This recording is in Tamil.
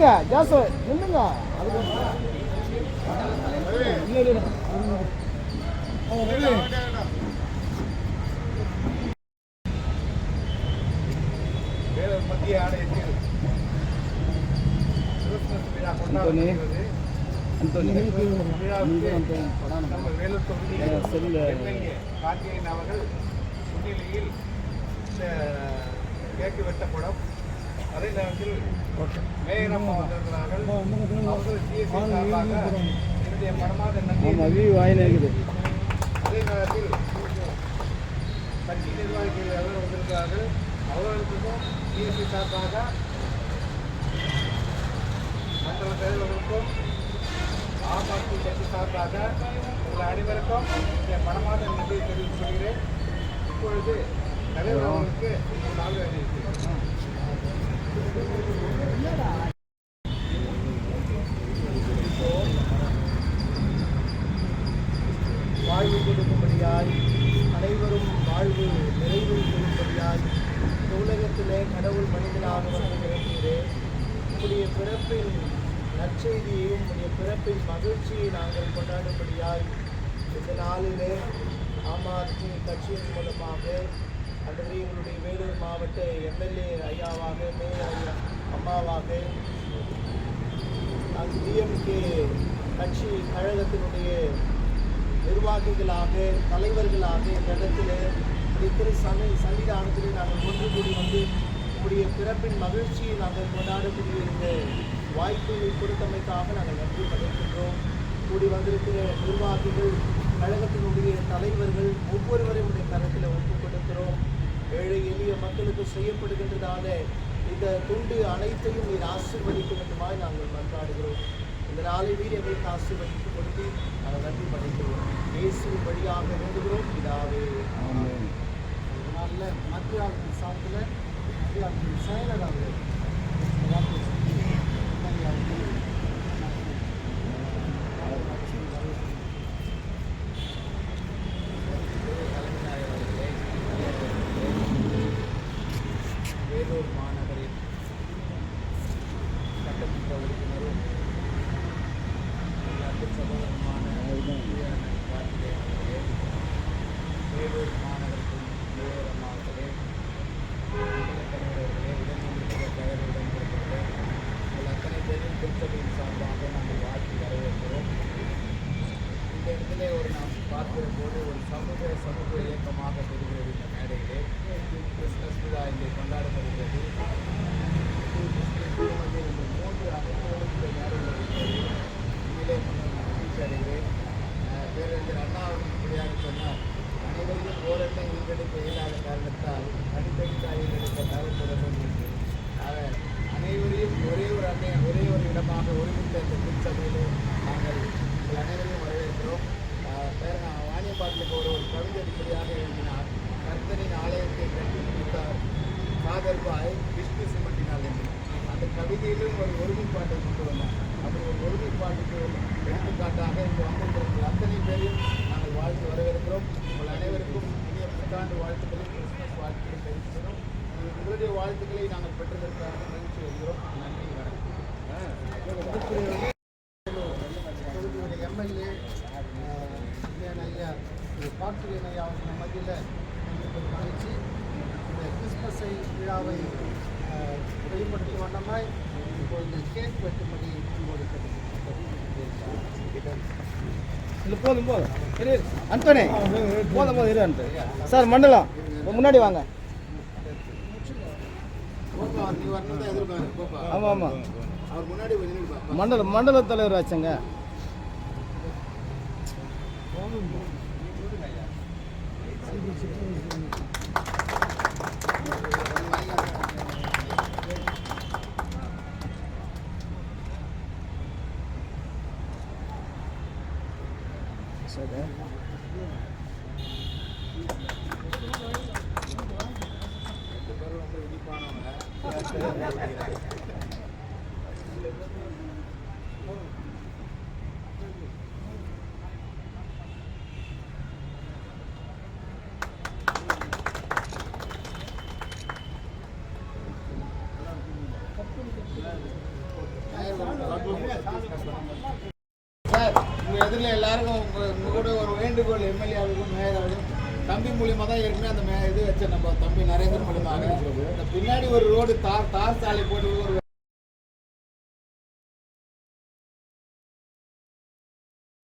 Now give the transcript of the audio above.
நில்லுங்க ஜாஸ் நில்லுங்க. மத்திய ஆலயத்தில் கிறிஸ்துமஸ் விழா கொண்டாடப்படுகிறது. நம்ம வேலூர் தொகுதியில் எம்எல்ஏ கார்த்திகேயன் அவர்கள் முன்னிலையில் இந்த கேக்கு வெட்டப்படும். அதே நேரத்தில் மேயர் அம்மா வந்திருக்கிறார்கள். அவர்கள் சிஎஸ்சி சார்பாக என்னுடைய மனமார்ந்த நன்றி. அதே நேரத்தில் கட்சி நிர்வாகிகள் எல்லாம் வந்திருக்கிறார்கள். அவர்களுக்கும் சிஎஸ்சி சார்பாக மண்டல தலைவர்களுக்கும் ஆம் ஆத்மி கட்சி சார்பாக உங்கள் அனைவருக்கும் என்னுடைய மனமார்ந்த நன்றியை தெரிவித்துக் கொள்கிறேன். இப்பொழுது தலைவர் அவர்களுக்கு நாங்கள் அணிவிக்கிறோம். வாழ்வு கொடுக்கும்படியாய் அனைவரும் வாழ்வு நிறைவு கொடுக்கும்படியாய் உலகத்திலே கடவுள் மனிதனாக வந்து இறங்குகிறேன். உங்களுடைய பிறப்பின் நற்செய்தியையும் உங்களுடைய பிறப்பின் மகிழ்ச்சியை நாங்கள் கொண்டாடும்படியாய் இந்த நாளிலே ஆம் ஆத்மி கட்சியின் மூலமாக அல்லது எங்களுடைய வேலூர் மாவட்ட எம்எல்ஏ ஐயாவாக மேயர் ஐயா அம்மாவாக டிஎம்கே கட்சி கழகத்தினுடைய நிர்வாகிகளாக தலைவர்களாக இந்த இடத்துல திரு சன்னிதானத்தில் நாங்கள் ஒன்று கூடி வந்து உங்களுடைய பிறப்பின் மகிழ்ச்சியை நாங்கள் கொண்டாடக்கூடிய இந்த வாய்ப்புகளை கொடுத்தமைக்காக நாங்கள் நன்றி படைக்கின்றோம். கூடி வந்திருக்கிற நிர்வாகிகள் கழகத்தினுடைய தலைவர்கள் ஒவ்வொருவரையும் உடைய கருத்தில் ஒப்புக் கொடுக்கிறோம். ஏழை எளிய மக்களுக்கு செய்யப்படுகின்றதான இந்த துண்டு அனைத்தையும் நீர் ஆசீர்வதிக்க வேண்டுமாய் நாங்கள் மன்றாடுகிறோம். இந்த நாளை வீடு எங்களுக்கு ஆசீர்வதித்து கொடுத்து நாங்கள் நன்றி படைக்கிறோம். இயேசுவின் வழியாக வேண்டுகிறோம் பிதாவே. நாளில் மத்திய ஆளுநர் சார்பில் மத்திய ஆளுநர் செயலராக வேலூர் மாநகரின் சட்டமன்ற உறுப்பினரும் சகோதரமான வேலூர் மாநகரத்தின் மேயர் அம்மாவர்களே, தலைவர்களே, உடன்பிறப்புகளே, உங்கள் அத்தனை பேரும் திருச்சபையின் சார்பாக நாங்கள் வாழ்த்தி வரவேற்கிறோம். இந்த இடத்திலே நாம் பார்க்கிற போது ஒரு சமூக இயக்கமாக தெரிகிறது. இந்த மேடையிலே கிறிஸ்துமஸ் விழா இங்கே கொண்டாடப்படுகிறது. இந்த 3 அமைப்புகளும் இந்த மேடையில் இருக்கிறது. இதிலே மகிழ்ச்சி அடைகிறேன். பேரறிஞர் அண்ணா அவர்கள் இப்படியாக சொன்னார், அனைவரையும் ஓரத்தை ஈடுபடுத்த இயலாத காரணத்தால் தனித்தனித்தாயில் எடுத்த தகவல் என்று. ஆக அனைவரையும் ஒரே ஒரு இடமாக ஒருமித்த இந்த திருச்சபையிலே நாங்கள் உங்கள் அனைவரையும் வரவேற்கிறோம். வாணியம்பாட்டில் ஒரு கவிதை இப்படியாக எழுதினார், கர்த்தனின் ஆலயத்தை கட்டி முடித்தார் காதல்பாய் விஷ்ணு சிமட்டினால் என்று. அந்த கவிதையிலும் ஒரு ஒருமைப்பாட்டை கொண்டு வந்தார். அப்படி ஒரு ஒருமைப்பாட்டுக்கு எடுத்துக்காட்டாக இங்கு வந்திருக்கிற அத்தனை பேரையும் நாங்கள் வாழ்த்து வரவேற்கிறோம். உங்கள் அனைவருக்கும் இனிய புத்தாண்டு வாழ்த்துக்களை, கிறிஸ்துமஸ் வாழ்த்துக்களை தெரிவிக்கிறோம். உங்களுடைய வாழ்த்துக்களை நாங்கள் பெற்றதற்காக மகிழ்ச்சி வருகிறோம். நன்றி, வணக்கம். தொகுதியுடைய எம்எல்ஏ ஐயா கார்த்திகேயன் ஐயா அவங்க மத்தியில் எங்களுக்கு மகிழ்ச்சி. இந்த கிறிஸ்மஸை விழாவை வெளிப்படுத்தும் வண்ணமாய் இப்பொழுது கேக் வெட்டும்படி உங்களோடு இல்லை போதும் சரி அந்தோனே போதும் இரு அன்ட்டு சார் மண்டலம் முன்னாடி வாங்க. ஆமாம் ஆமாம் மண்டல தலைவர் ஆச்சுங்க. சரி உங்கள் எதிரில் எல்லாருக்கும் உங்கள் கூட ஒரு வேண்டுகோள் எம்எல்ஏவுக்கும் மேயராகவும் தம்பி மூலியமாக தான் ஏற்கனவே அந்த இது வச்ச நம்ம தம்பி நரேந்திர மூலியமாக இந்த பின்னாடி ஒரு ரோடு தார் சாலை போட்டு ஒரு